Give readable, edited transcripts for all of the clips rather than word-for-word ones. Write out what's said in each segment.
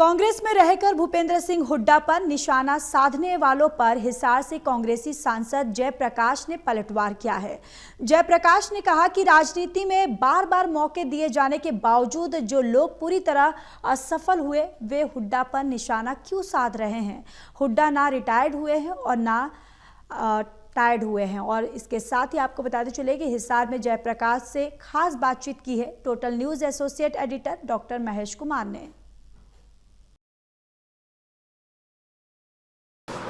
कांग्रेस में रहकर भूपेंद्र सिंह हुड्डा पर निशाना साधने वालों पर हिसार से कांग्रेसी सांसद जयप्रकाश ने पलटवार किया है। जयप्रकाश ने कहा कि राजनीति में बार बार मौके दिए जाने के बावजूद जो लोग पूरी तरह असफल हुए वे हुड्डा पर निशाना क्यों साध रहे हैं। हुड्डा ना रिटायर्ड हुए हैं और ना टायर्ड हुए हैं। और इसके साथ ही आपको बताते चले कि हिसार में जयप्रकाश से खास बातचीत की है total news associate editor doctor Mahesh Kumar ने।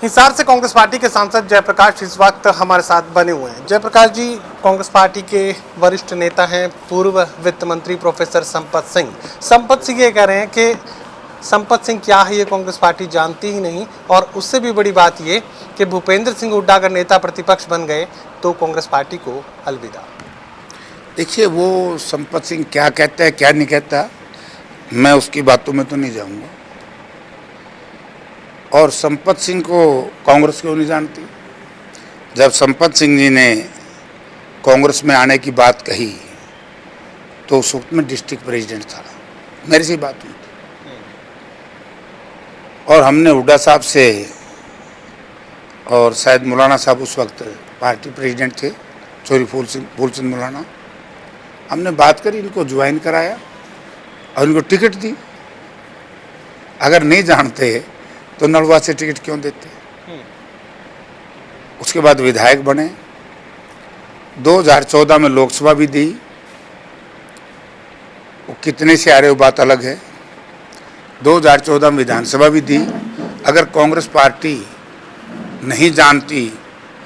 हिसार से कांग्रेस पार्टी के सांसद जयप्रकाश इस वक्त हमारे साथ बने हुए हैं। जयप्रकाश जी कांग्रेस पार्टी के वरिष्ठ नेता हैं, पूर्व वित्त मंत्री प्रोफेसर संपत सिंह। संपत सिंह ये कह रहे हैं कि संपत सिंह क्या है ये कांग्रेस पार्टी जानती ही नहीं, और उससे भी बड़ी बात ये कि भूपेंद्र सिंह हुड्डा अगर नेता प्रतिपक्ष बन गए तो कांग्रेस पार्टी को अलविदा। देखिए, वो संपत सिंह क्या कहता है क्या नहीं कहता, मैं उसकी बातों में तो नहीं जाऊंगा। और संपत सिंह को कांग्रेस क्यों नहीं जानती? जब संपत सिंह जी ने कांग्रेस में आने की बात कही तो उस वक्त में डिस्ट्रिक्ट प्रेसिडेंट था, मेरी सी बात नहीं थी। और हमने हुड्डा साहब से और शायद मौलाना साहब उस वक्त पार्टी प्रेसिडेंट थे, चोरी फूल सिंह मौलाना, हमने बात करी, इनको ज्वाइन कराया और इनको टिकट दी। अगर नहीं जानते तो नलवा से टिकट क्यों देते? उसके बाद विधायक बने, 2014 में लोकसभा भी दी। वो कितने से आ रहे वो बात अलग है। 2014 में विधानसभा भी दी। अगर कांग्रेस पार्टी नहीं जानती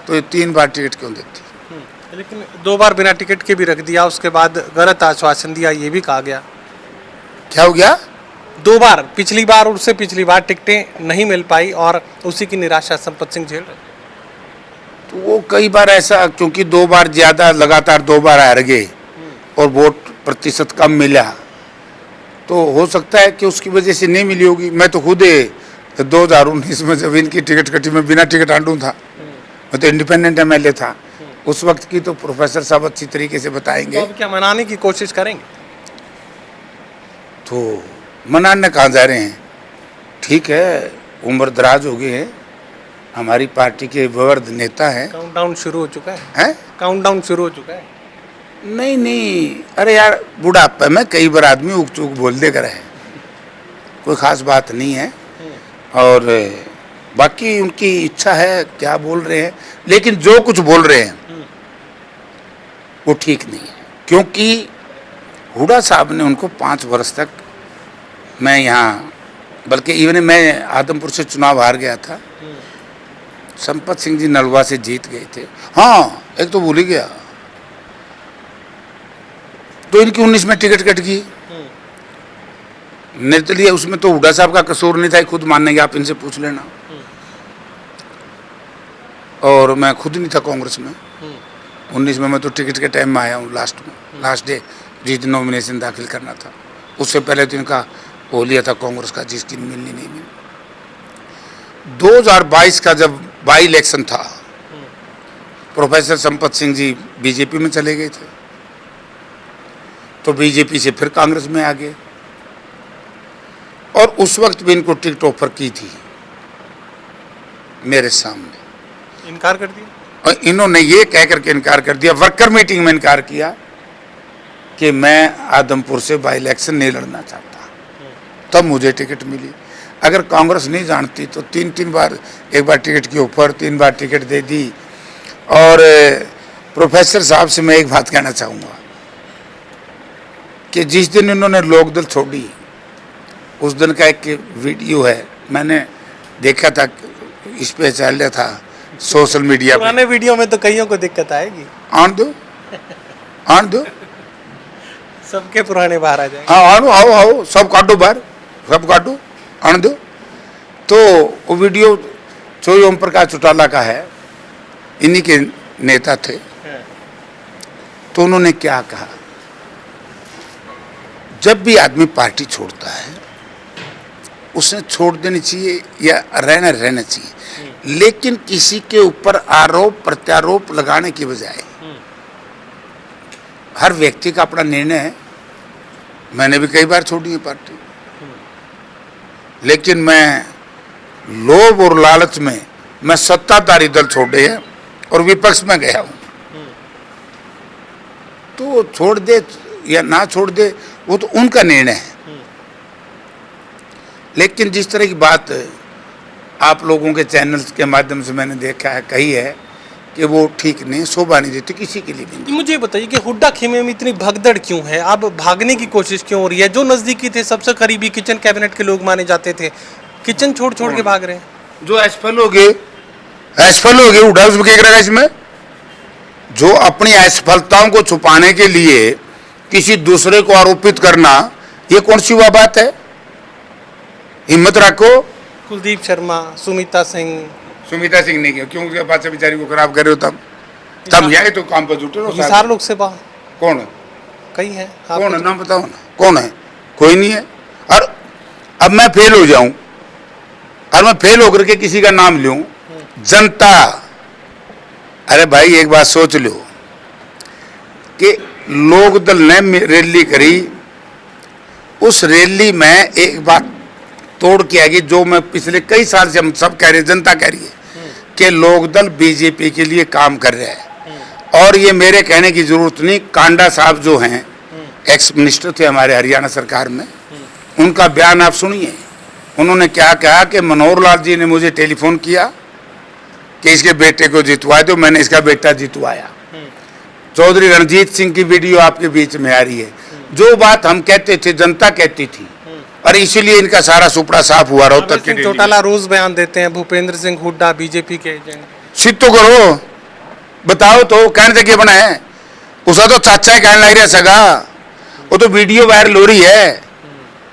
तो ये 3 बार टिकट क्यों देती? लेकिन 2 बार बिना टिकट के भी रख दिया, उसके बाद गलत आश्वासन दिया, ये भी कहा गया। क्या हो गया? 2 बार, पिछली बार उससे पिछली बार टिकटें नहीं मिल पाई और उसी की निराशा संपत सिंह झेल रहे। तो वो कई बार ऐसा, क्योंकि 2 बार ज्यादा लगातार 2 बार हार गए और वोट प्रतिशत कम मिला, तो हो सकता है कि उसकी वजह से नहीं मिली होगी। मैं तो खुद 2019 में जब इनकी टिकट कटी में बिना टिकट आंडू था, मैं तो इंडिपेंडेंट एमएलए था। उस वक्त की तो प्रोफेसर साहब अच्छी तरीके से बताएंगे। तो अब क्या मनाने की कोशिश करेंगे? तो मनाने कहाँ जा रहे हैं? ठीक है, उम्र दराज हो गए हैं, हमारी पार्टी के वृद्ध नेता हैं। काउंटडाउन शुरू हो चुका है? हैं? काउंटडाउन शुरू हो चुका है? नहीं, अरे यार, बुढ़ापे में कई बार आदमी उग चूक बोल दे कर है, कोई खास बात नहीं है। और बाकी उनकी इच्छा है क्या बोल रहे हैं, लेकिन जो कुछ बोल रहे हैं वो ठीक नहीं है। क्योंकि हुड्डा साहब ने उनको 5 वर्ष तक, मैं यहाँ, बल्कि इवन मैं आदमपुर से चुनाव हार गया था, संपत सिंह जी नलवा से जीत गए थे। हाँ, एक तो भूल ही गया, तो इनकी 19 में टिकट कट गई। निर्दलीय, उसमें तो हुड्डा साहब का कसूर नहीं था, खुद मानेंगे, आप इनसे पूछ लेना। और मैं खुद नहीं था कांग्रेस में 19 में, मैं तो टिकट के टाइम में आया हूँ, लास्ट डे जिस दिन नॉमिनेशन दाखिल करना था। उससे पहले तो इनका हो लिया था कांग्रेस का, जिसकी मिलनी नहीं मिली। 2022 का जब बाई इलेक्शन था, प्रोफेसर संपत सिंह जी बीजेपी में चले गए थे, तो बीजेपी से फिर कांग्रेस में आ गए। और उस वक्त भी इनको टिकट ऑफर की थी मेरे सामने, इनकार कर दिया। और इन्होंने ये कह करके इनकार कर दिया, वर्कर मीटिंग में इनकार किया कि मैं आदमपुर से बाई इलेक्शन नहीं लड़ना चाहता। तब मुझे टिकट मिली। अगर कांग्रेस नहीं जानती तो 3 बार, एक बार टिकट की ऑफर, 3 बार टिकट दे दी। और प्रोफेसर साहब से मैं एक बात कहना चाहूँगा कि जिस दिन इन्होंने लोकदल छोड़ी, उस दिन का एक वीडियो है, मैंने देखा था, इस पे चल रहा था सोशल मीडिया पे। पुराने वीडियो में तो कईयों को दिक्कत आएगी। आन दो सबके पुराने बाहर आ जाएंगे। हाँ, आओ, सब काटो बाहर, सब काटो, आन दो। तो वो वीडियो चोरी ओम प्रकाश चौटाला का है, इन्हीं के नेता थे। तो उन्होंने क्या कहा, जब भी आदमी पार्टी छोड़ता है उसे छोड़ देनी चाहिए या रहना चाहिए, लेकिन किसी के ऊपर आरोप प्रत्यारोप लगाने की बजाय हर व्यक्ति का अपना निर्णय है। मैंने भी कई बार छोड़ी है पार्टी, लेकिन मैं लोभ और लालच में मैं सत्ताधारी दल छोड़े हैं और विपक्ष में गया हूं। तो छोड़ दे या ना छोड़ दे वो तो उनका निर्णय है, लेकिन जिस तरह की बात आप लोगों के चैनल्स के माध्यम से मैंने देखा है, कही है कि वो ठीक नहीं, शोभा नहीं देती किसी के लिए भी। मुझे बताइए कि हुड्डा खेमे में इतनी भगदड़ क्यों है? अब भागने की कोशिश क्यों हो रही है? जो नजदीकी थे, सबसे करीबी किचन कैबिनेट के लोग माने जाते थे, किचन छोड़ के भाग रहे हैं। जो असफल हो गए हुड्डा उसमें क्या करेगा इसमें? जो अपनी असफलताओं को छुपाने के लिए किसी दूसरे को आरोपित करना, ये कौन सी हुआ बात है? हिम्मत रखो। कुलदीप शर्मा, सुमिता सिंह नहीं किया, क्यों उसके पास बेचारी को खराब कर रहे हो? तब यही तो काम पर जुटे हो। सारे लोग से बाहर कौन है? कई है, कौन है नाम बताओ ना, कौन है? कोई नहीं है। और अब मैं फेल हो जाऊं और मैं फेल होकर के किसी का नाम लूं, जनता, अरे भाई एक बात सोच लो कि लोक दल ने रैली करी, उस रैली में एक बात तोड़ के आएगी जो मैं पिछले कई साल से हम सब कह रहे हैं, जनता कह रही है कि लोक दल बीजेपी के लिए काम कर रहा है। और ये मेरे कहने की जरूरत नहीं, कांडा साहब जो हैं एक्स मिनिस्टर थे हमारे हरियाणा सरकार में, उनका बयान आप सुनिए। उन्होंने क्या कहा कि मनोहर लाल जी ने मुझे टेलीफोन किया कि इसके बेटे को जितवा दो, मैंने इसका बेटा जितवाया। चौधरी रणजीत सिंह की वीडियो आपके बीच में आ रही है। जो बात हम कहते थे जनता कहती थी, और इसीलिए इनका सारा सुपड़ा साफ हुआ। रोहतक के चौटाला रोज बयान देते हैं भूपेंद्र सिंह हुड्डा बीजेपी के एजेंट। सिद्ध तो करो, बताओ तो कहने जगह बना है। उसका तो चाचा ही कहने लग रहा सगा, वो तो वीडियो वायरल हो रही है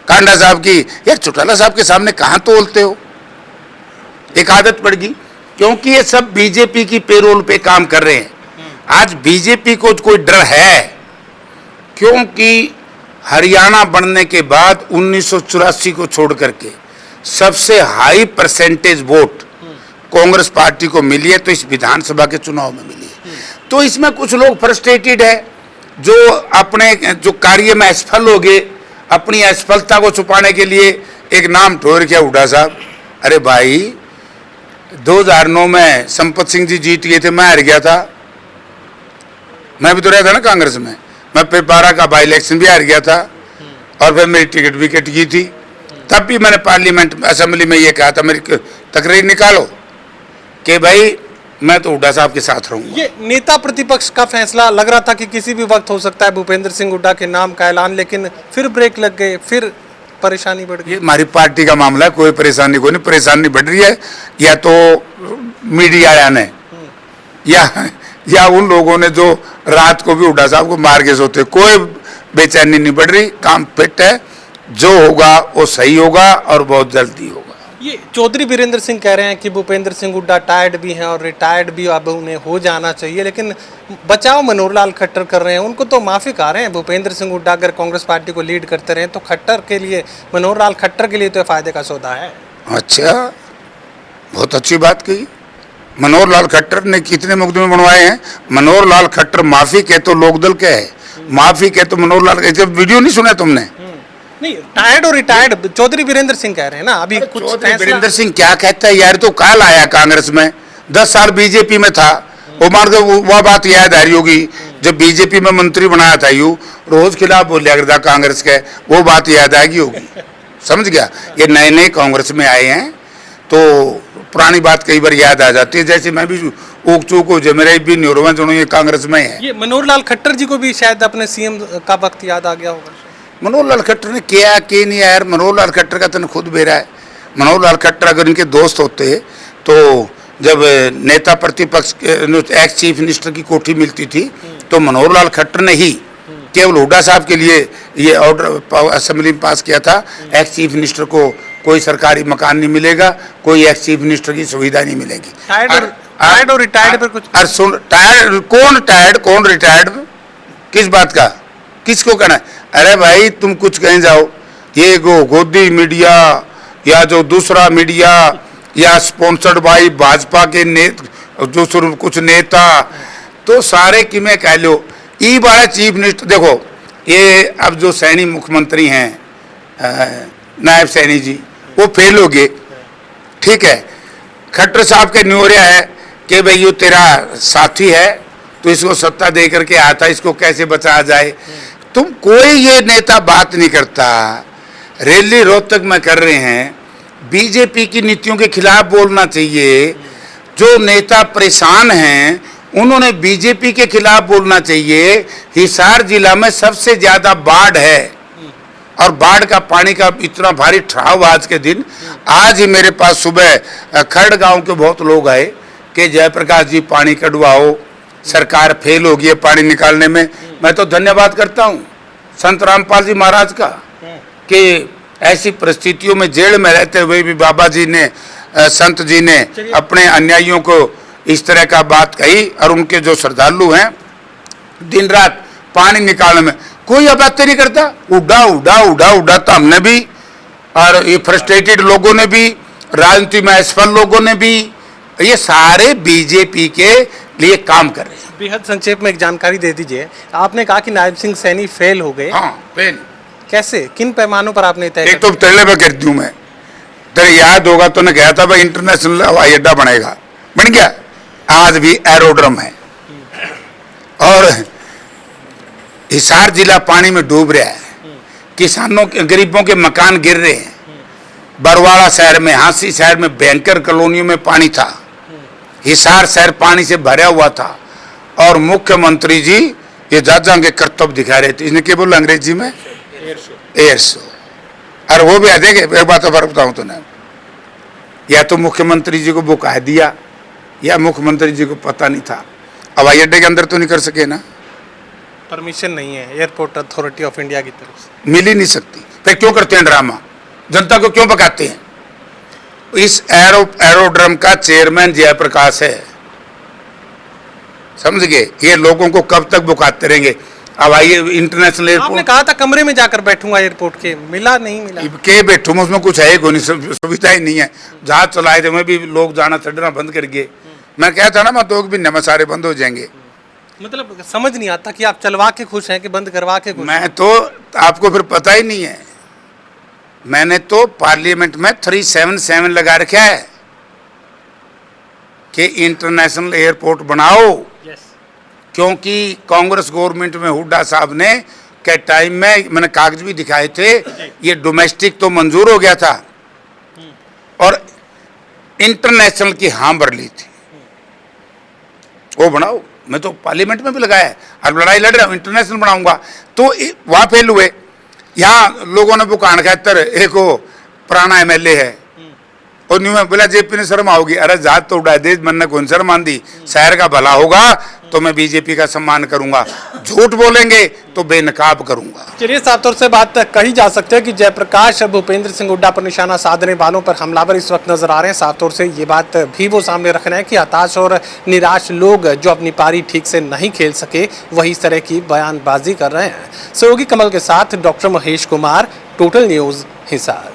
कांडा साहब की। यार चौटाला साहब के सामने कहाँ तोलते हो? एक आदत पड़ गई, क्योंकि ये सब बीजेपी की पेरोल पे काम कर रहे हैं। आज बीजेपी को कोई डर है, क्योंकि हरियाणा बनने के बाद 1984 को छोड़ करके सबसे high percentage vote Congress party को मिली है, तो इस विधानसभा के चुनाव में मिली है। तो इसमें कुछ लोग फ्रस्ट्रेटेड है, जो अपने जो कार्य में असफल हो गए, अपनी असफलता को छुपाने के लिए एक नाम ठोर किया हुड्डा साहब। अरे भाई 2009 में संपत सिंह जी जीत गए थे, मैं हार गया था, मैं भी तो रहा था ना कांग्रेस में। मैं फिर 12 का बाई इलेक्शन भी हार गया था, और फिर मेरी टिकट भी कट गई थी। तब भी मैंने पार्लियामेंट असेंबली में ये कहा था, मेरी तकरीर निकालो कि भाई मैं तो हुड्डा साहब के साथ रहूंगा। ये नेता प्रतिपक्ष का फैसला लग रहा था कि किसी भी वक्त हो सकता है भूपेंद्र सिंह हुड्डा के नाम का ऐलान, लेकिन फिर ब्रेक लग गए, फिर परेशानी बढ़ गई। ये हमारी पार्टी का मामला है, कोई परेशानी कोई नहीं। परेशानी बढ़ रही है या तो मीडिया ने या उन लोगों ने जो रात को भी हुड्डा साहब को मार के सोते। कोई बेचैनी नहीं बढ़ रही, काम फिट है, जो होगा वो सही होगा और बहुत जल्दी होगा। ये चौधरी वीरेंद्र सिंह कह रहे हैं कि भूपेंद्र सिंह हुड्डा टायर्ड भी हैं और रिटायर्ड भी अब उन्हें हो जाना चाहिए, लेकिन बचाव मनोहर लाल खट्टर कर रहे हैं। उनको तो माफी कह रहे हैं भूपेंद्र सिंह हुड्डा अगर कांग्रेस पार्टी को लीड करते रहे तो खट्टर के लिए, मनोहर लाल खट्टर के लिए तो फायदे का सौदा है। अच्छा, बहुत अच्छी बात कही। मनोहर लाल खट्टर ने कितने मुकदमे बनवाए हैं? मनोहर लाल खट्टर माफी के तो लोकदल के है, माफी के तो मनोहर लाल के। जब वीडियो नहीं सुना तुमने? नहीं, टायर्ड और रिटायर्ड चौधरी वीरेंद्र सिंह कह रहे हैं ना अभी कुछ। चौधरी वीरेंद्र सिंह क्या कहता है यार? तो काल आया कांग्रेस में, 10 साल बीजेपी में था, वो मार के वह बात याद आ रही होगी जब बीजेपी में मंत्री बनाया था, यू रोज खिलाफ बोलिया करता कांग्रेस के, वो बात याद आएगी होगी। समझ गया? ये नए नए कांग्रेस में आए हैं तो पुरानी बात कई बार याद आ जाती है। जैसे मैं भी ऊक चूक हो जाए, मेरे भी न्यूरोवन जो ये कांग्रेस में है। ये मनोहर लाल खट्टर जी को भी शायद अपने सीएम का वक्त याद आ गया होगा। मनोहर लाल खट्टर ने किया कि नहीं यार? मनोहर लाल खट्टर का तन खुद बेरा है। मनोहर लाल खट्टर अगर इनके दोस्त होते तो जब नेता प्रतिपक्ष एक्स चीफ मिनिस्टर की कोठी मिलती थी तो मनोहर लाल खट्टर ने ही केवल हुड्डा साहब के लिए ये ऑर्डर असेंबली में पास किया था, एक्स चीफ मिनिस्टर को कोई सरकारी मकान नहीं मिलेगा, कोई एक्स चीफ मिनिस्टर की सुविधा नहीं मिलेगी। टायर्ड और रिटायर्ड पर कुछ टायर्ड कौन रिटायर्ड, किस बात का, किसको कहना है? अरे भाई तुम कुछ कहीं जाओ, ये गोदी मीडिया या जो दूसरा मीडिया या स्पॉन्सर्ड बाई भाजपा के जो कुछ नेता, तो सारे कि मैं कह लो ई बारे चीफ मिनिस्टर। देखो ये अब जो सैनी मुख्यमंत्री हैं नायब सैनी जी, वो फेल हो गए। ठीक है, खट्टर साहब के न्योरिया है कि भाई ये तेरा साथी है, तो इसको सत्ता दे करके आता, इसको कैसे बचाया जाए। तुम कोई ये नेता बात नहीं करता। रैली रोहतक में कर रहे हैं, बीजेपी की नीतियों के खिलाफ बोलना चाहिए। जो नेता परेशान हैं उन्होंने बीजेपी के खिलाफ बोलना चाहिए। हिसार जिला में सबसे ज्यादा बाढ़ है और बाढ़ का पानी का इतना भारी ठहराव आज के दिन। आज ही मेरे पास सुबह खड़ गांव के बहुत लोग आए कि जयप्रकाश जी पानी कढ़वाओ, सरकार फेल हो गई है पानी निकालने में। मैं तो धन्यवाद करता हूँ संत रामपाल जी महाराज का कि ऐसी परिस्थितियों में जेल में रहते हुए भी बाबा जी ने, संत जी ने अपने अन्यायियों को इस तरह का बात कही। और उनके जो श्रद्धालु हैं दिन रात पानी निकालने में कोई आपत्ति नहीं करता। उड़ा उड़ा उड़ा उड़ा तो हमने भी, और ये फ्रस्ट्रेटेड लोगों ने भी, राजनीति में असफल लोगों ने भी, ये सारे बीजेपी के लिए काम कर रहे हैं। बेहद संक्षेप में एक जानकारी दे दीजिए। आपने कहा कि नायब सिंह सैनी फेल हो गए। हाँ, फेल कैसे, किन पैमानों पर आपने तय? एक तो पहले मैं कर दूं, मैं तेरे याद होगा तो ने कहा था भाई इंटरनेशनल हवाई अड्डा बनेगा, बन गया। आज भी एरोड्रम है और हिसार जिला पानी में डूब रहा है। किसानों के, गरीबों के मकान गिर रहे हैं। बरवाड़ा शहर में, हांसी शहर में भयंकर कॉलोनियों में पानी था। हिसार शहर पानी से भरा हुआ था और मुख्यमंत्री जी ये जाजा के कर्तव्य दिखा रहे थे। इसने क्या बोला अंग्रेजी में? Air show. और वो भी आ देखे, एक बात और बताऊं तो ना, या तो मुख्यमंत्री जी को बुका दिया या मुख्यमंत्री जी को पता नहीं था। हवाई अड्डे के अंदर तो नहीं कर सके ना, परमिशन नहीं है एयरपोर्ट अथॉरिटी ऑफ इंडिया की तरफ से, मिल ही नहीं सकती। फिर क्यों करते हैं ड्रामा, जनता को क्यों पकाते हैं? इस एरोड्रम का चेयरमैन जयप्रकाश है, समझ गए? ये लोगों को कब तक बुकाते रहेंगे? अब आइए इंटरनेशनल आपने एयरपोर्ट कहा था कमरे में जाकर बैठूंगा एयरपोर्ट के, मिला नहीं मिला? के बैठूँ उसमें कुछ है कोई नहीं, सुविधा ही नहीं है। जहाज चलाए थे मैं भी लोग जाना चढ़ना बंद कर गए। मैं कहता था ना मैं 2 महीने में सारे बंद हो जाएंगे। मतलब समझ नहीं आता कि आप चलवा के खुश हैं कि बंद करवा के खुश? मैं तो, आपको फिर पता ही नहीं है, मैंने तो पार्लियामेंट में 377 लगा रखा है कि इंटरनेशनल एयरपोर्ट बनाओ। क्योंकि कांग्रेस गवर्नमेंट में हुड्डा साहब ने के टाइम में मैंने कागज भी दिखाए थे, ये डोमेस्टिक तो मंजूर हो गया था और इंटरनेशनल की हाँ भर ली थी, वो बनाओ। मैं तो पार्लियामेंट में भी लगाया है और लड़ाई लड़ रहा हूँ, इंटरनेशनल बनाऊंगा। तो वहाँ फेल हुए। यहाँ लोगों ने बुकान खातर, एक वो पुराना MLA है और न्यू में बोला जेपी ने शर्म आओगी। अरे जात तो उड़ा दे, मन ने कौन शर्म आंदी? शहर का भला होगा तो मैं बीजेपी का सम्मान करूंगा, झूठ बोलेंगे तो बेनकाब करूंगा। चलिए, साफ तौर से बात कही जा सकती है कि जयप्रकाश भूपेंद्र सिंह हुड्डा पर निशाना साधने वालों पर हमलावर इस वक्त नजर आ रहे हैं। साफ तौर से ये बात भी वो सामने रख रहे हैं कि हताश और निराश लोग जो अपनी पारी ठीक से नहीं खेल सके वही इस तरह की बयानबाजी कर रहे हैं। सहयोगी कमल के साथ doctor Mahesh Kumar, total news, Hisar.